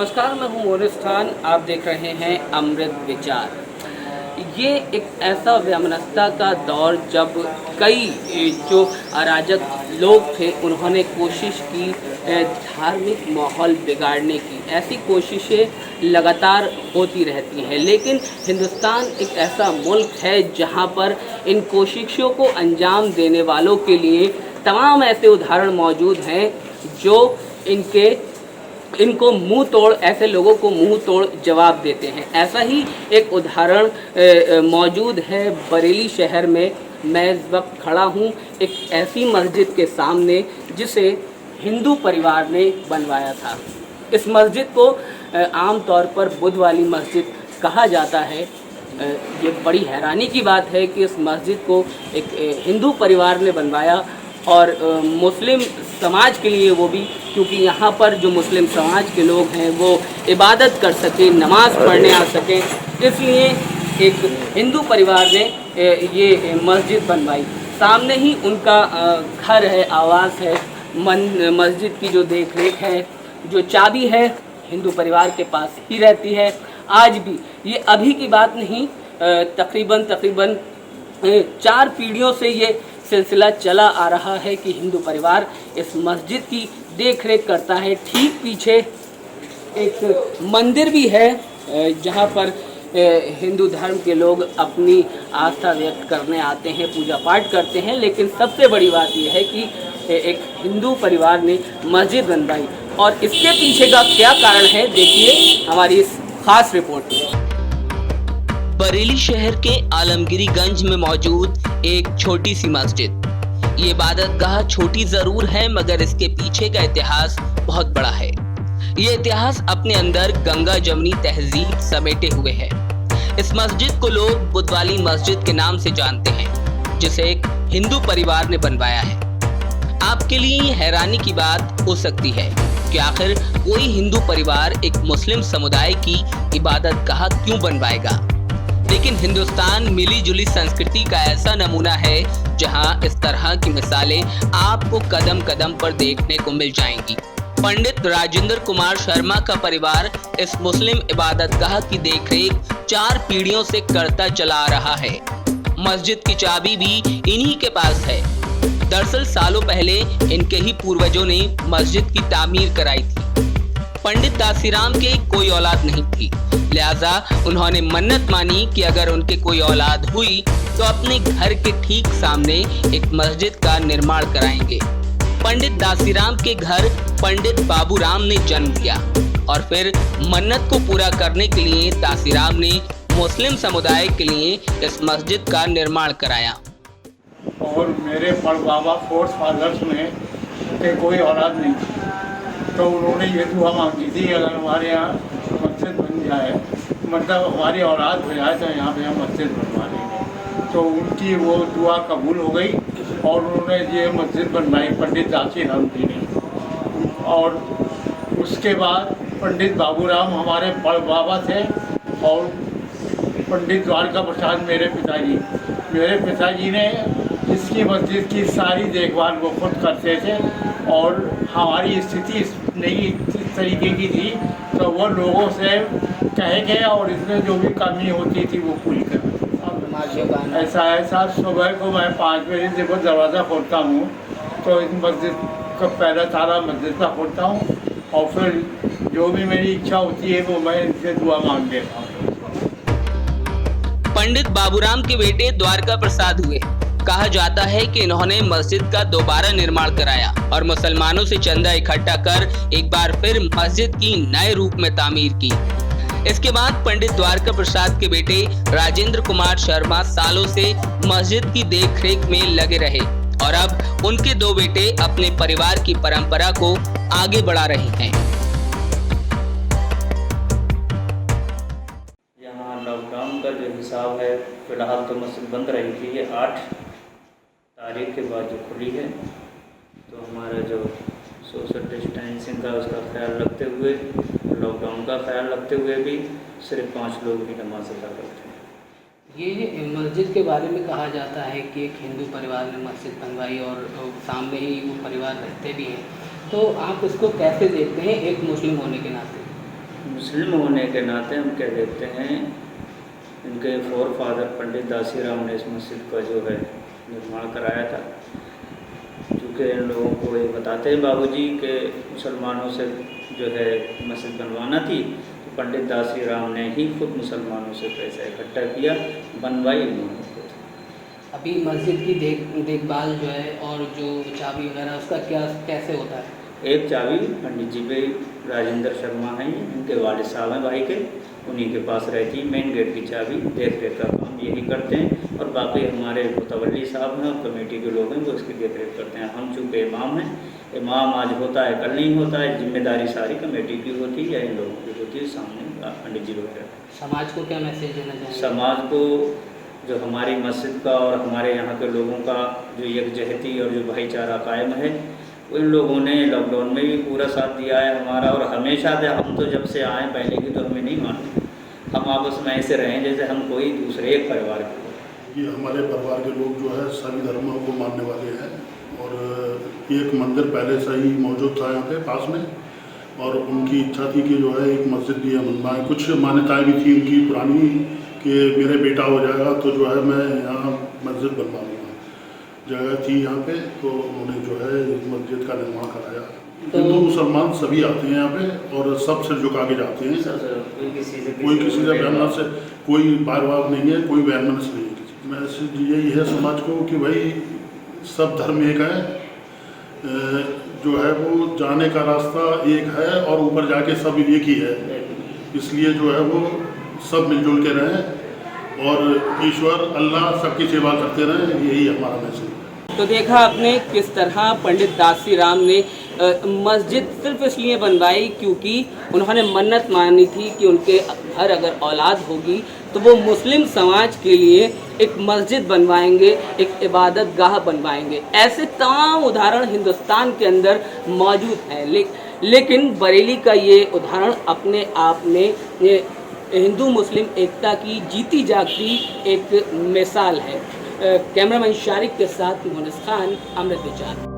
नमस्कार, मैं हूँ मोरिस खान। आप देख रहे हैं अमृत विचार। ये एक ऐसा वैमनस्यता का दौर जब कई जो अराजक लोग थे उन्होंने कोशिश की धार्मिक माहौल बिगाड़ने की। ऐसी कोशिशें लगातार होती रहती हैं, लेकिन हिंदुस्तान एक ऐसा मुल्क है जहाँ पर इन कोशिशों को अंजाम देने वालों के लिए तमाम ऐसे उदाहरण मौजूद हैं जो इनको मुंह तोड़ ऐसे लोगों को मुंह तोड़ जवाब देते हैं। ऐसा ही एक उदाहरण मौजूद है बरेली शहर में। मैं इस वक्त खड़ा हूँ एक ऐसी मस्जिद के सामने जिसे हिंदू परिवार ने बनवाया था। इस मस्जिद को आम तौर पर बुद्ध वाली मस्जिद कहा जाता है। ये बड़ी हैरानी की बात है कि इस मस्जिद को एक हिंदू परिवार ने बनवाया और मुस्लिम समाज के लिए, वो भी क्योंकि यहाँ पर जो मुस्लिम समाज के लोग हैं वो इबादत कर सकें, नमाज़ पढ़ने आ सकें, इसलिए एक हिंदू परिवार ने ये मस्जिद बनवाई। सामने ही उनका घर है, आवास है। मस्जिद की जो देख रेख है, जो चाबी है, हिंदू परिवार के पास ही रहती है आज भी। ये अभी की बात नहीं, तकरीबन 4 पीढ़ियों से ये सिलसिला चला आ रहा है कि हिंदू परिवार इस मस्जिद की देख रेख करता है। ठीक पीछे एक मंदिर भी है जहाँ पर हिंदू धर्म के लोग अपनी आस्था व्यक्त करने आते हैं, पूजा पाठ करते हैं। लेकिन सबसे बड़ी बात यह है कि एक हिंदू परिवार ने मस्जिद बनवाई और इसके पीछे का क्या कारण है, देखिए हमारी इस खास रिपोर्ट में। बरेली शहर के आलमगीरीगंज में मौजूद एक छोटी सी मस्जिद। ये इबादतगाह छोटी जरूर है मगर इसके पीछे का इतिहास बहुत बड़ा है। ये इतिहास अपने अंदर गंगा जमनी तहजीब समेटे हुए है। इस मस्जिद को लोग बुद्ध वाली मस्जिद के नाम से जानते हैं, जिसे एक हिंदू परिवार ने बनवाया है। आपके लिए हैरानी की बात हो सकती है कि आखिर कोई हिंदू परिवार एक मुस्लिम समुदाय की इबादतगाह क्यों बनवाएगा, लेकिन हिंदुस्तान मिली जुली संस्कृति का ऐसा नमूना है जहां इस तरह की मिसालें आपको कदम कदम पर देखने को मिल जाएंगी। पंडित राजेंद्र कुमार शर्मा का परिवार इस मुस्लिम इबादतगाह की देखरेख 4 पीढ़ियों से करता चला आ रहा है। मस्जिद की चाबी भी इन्हीं के पास है। दरअसल सालों पहले इनके ही पूर्वजों ने मस्जिद की तामीर कराई थी। पंडित दासीराम के कोई औलाद नहीं थी, लिहाजा उन्होंने मन्नत मानी कि अगर उनके कोई औलाद हुई तो अपने घर के ठीक सामने एक मस्जिद का निर्माण कराएंगे। पंडित दासीराम के घर पंडित बाबूराम ने जन्म लिया और फिर मन्नत को पूरा करने के लिए दासीराम ने मुस्लिम समुदाय के लिए इस मस्जिद का निर्माण कराया। और मेरे परबाबा फोर्थ फादर्स में के कोई औलाद नहीं थी, तो उन्होंने ये दुआ मांगी थी अगर हमारे यहाँ मस्जिद बन जाए, मतलब हमारी औलाद हो जाए तो यहाँ पे हम मस्जिद बनवा लेंगे। तो उनकी वो दुआ कबूल हो गई और उन्होंने ये मस्जिद बनवाई पंडित दासीराम जी ने। और उसके बाद पंडित बाबूराम हमारे बड़ बाबा थे और पंडित द्वारका प्रसाद मेरे पिताजी ने इसकी मस्जिद की सारी देखभाल वो खुद करते थे। और हमारी स्थिति नहीं इस तरीके की थी तो वो लोगों से कहे गए और इसमें जो भी कमी होती थी वो पूरी कर। ऐसा सुबह को मैं 5 बजे से वो दरवाज़ा खोलता हूँ तो इस मस्जिद का पहला ताला मस्जिद का खोलता हूँ और फिर जो भी मेरी इच्छा होती है वो मैं इनसे दुआ मांग देता हूँ। पंडित बाबूराम के बेटे द्वारका प्रसाद हुए। कहा जाता है कि इन्होंने मस्जिद का दोबारा निर्माण कराया और मुसलमानों से चंदा इकट्ठा कर एक बार फिर मस्जिद की नए रूप में तामीर की। इसके बाद पंडित द्वारका प्रसाद के बेटे राजेंद्र कुमार शर्मा सालों से मस्जिद की देखरेख में लगे रहे और अब उनके 2 बेटे अपने परिवार की परंपरा को आगे बढ़ा रहे हैं। यहाँ लॉकडाउन का जो हिसाब है, फिलहाल तो मस्जिद बंद रही थी। ये 8 तारीख के बाद जो खुली है, तो हमारा जो सोशल डिस्टेंसिंग का उसका ख्याल रखते हुए, लॉकडाउन का ख्याल रखते हुए भी सिर्फ 5 लोग ही नमाज अदा करते हैं। ये मस्जिद के बारे में कहा जाता है कि एक हिंदू परिवार ने मस्जिद बनवाई और सामने ही वो परिवार रहते भी हैं, तो आप इसको कैसे देखते हैं एक मुस्लिम होने के नाते? मुस्लिम होने के नाते हम कह देते हैं, इनके फोर फादर पंडित दासीराम ने इस मस्जिद का जो है निर्माण कराया था। चूँकि इन लोगों को ये बताते हैं बाबूजी कि मुसलमानों से जो है मस्जिद बनवाना थी, तो पंडित दासीराम ने ही खुद मुसलमानों से पैसा इकट्ठा किया, बनवाई उन्होंने खुद। अभी मस्जिद की देखभाल जो है और जो चाबी वगैरह उसका कैसे होता है? एक चाबी पंडित जी पे राजेंद्र शर्मा हैं, इनके वालिद साहब हैं भाई के, उन्हीं के पास रहती है। मेन गेट की चाबी देख रेख का काम यही करते हैं, और बाकी हमारे मुतवल्ली साहब हैं और कमेटी के लोग हैं वो इसकी देख रेख करते हैं। हम चूँकि इमाम हैं, इमाम आज होता है कल नहीं होता है, जिम्मेदारी सारी कमेटी की होती है या इन लोगों की होती है, सामने पंडित जी वगैरह। समाज को क्या मैसेज देना चाहिए? समाज को जो हमारी मस्जिद का और हमारे यहाँ के लोगों का जो यकजहती और जो भाईचारा कायम है, इन लोगों ने लॉकडाउन में भी पूरा साथ दिया है हमारा, और हमेशा से हम तो जब से आए पहले की तो हमें नहीं मालूम, हम आपस में ऐसे रहें जैसे हम कोई दूसरे एक परिवार के लोग। ये हमारे परिवार के लोग जो है सभी धर्मों को मानने वाले हैं, और एक मंदिर पहले से ही मौजूद था यहाँ पे पास में, और उनकी इच्छा थी कि जो है एक मस्जिद भी बनवाएं। कुछ मान्यताएं भी थी उनकी पुरानी कि मेरे बेटा हो जाएगा तो जो है मैं यहाँ मस्जिद बनवाऊँगा, जगह थी यहाँ पे, तो उन्होंने जो है मस्जिद का निर्माण कराया। हिंदू मुसलमान सभी आते हैं यहाँ पे और सब सिर झुका के जाते हैं, कोई किसी से बहना से कोई बार नहीं है, कोई वैरमनस नहीं है। मैसेज यही है समाज को कि भाई सब धर्म एक है, जो है वो जाने का रास्ता एक है और ऊपर जाके सब एक ही है, इसलिए जो है वो सब मिलजुल के रहें और ईश्वर अल्लाह सबकी सेवा करते रहें, यही हमारा मैसेज है। तो देखा आपने किस तरह पंडित दासीराम ने मस्जिद सिर्फ इसलिए बनवाई क्योंकि उन्होंने मन्नत मानी थी कि उनके घर अगर औलाद होगी तो वो मुस्लिम समाज के लिए एक मस्जिद बनवाएंगे, एक इबादत गाह बनवाएंगे। ऐसे तमाम उदाहरण हिंदुस्तान के अंदर मौजूद हैं, लेकिन बरेली का ये उदाहरण अपने आप में ये हिंदू मुस्लिम एकता की जीती जागती एक मिसाल है। कैमरामैन शारिक के साथ मुनिस खान, अमृत विचार।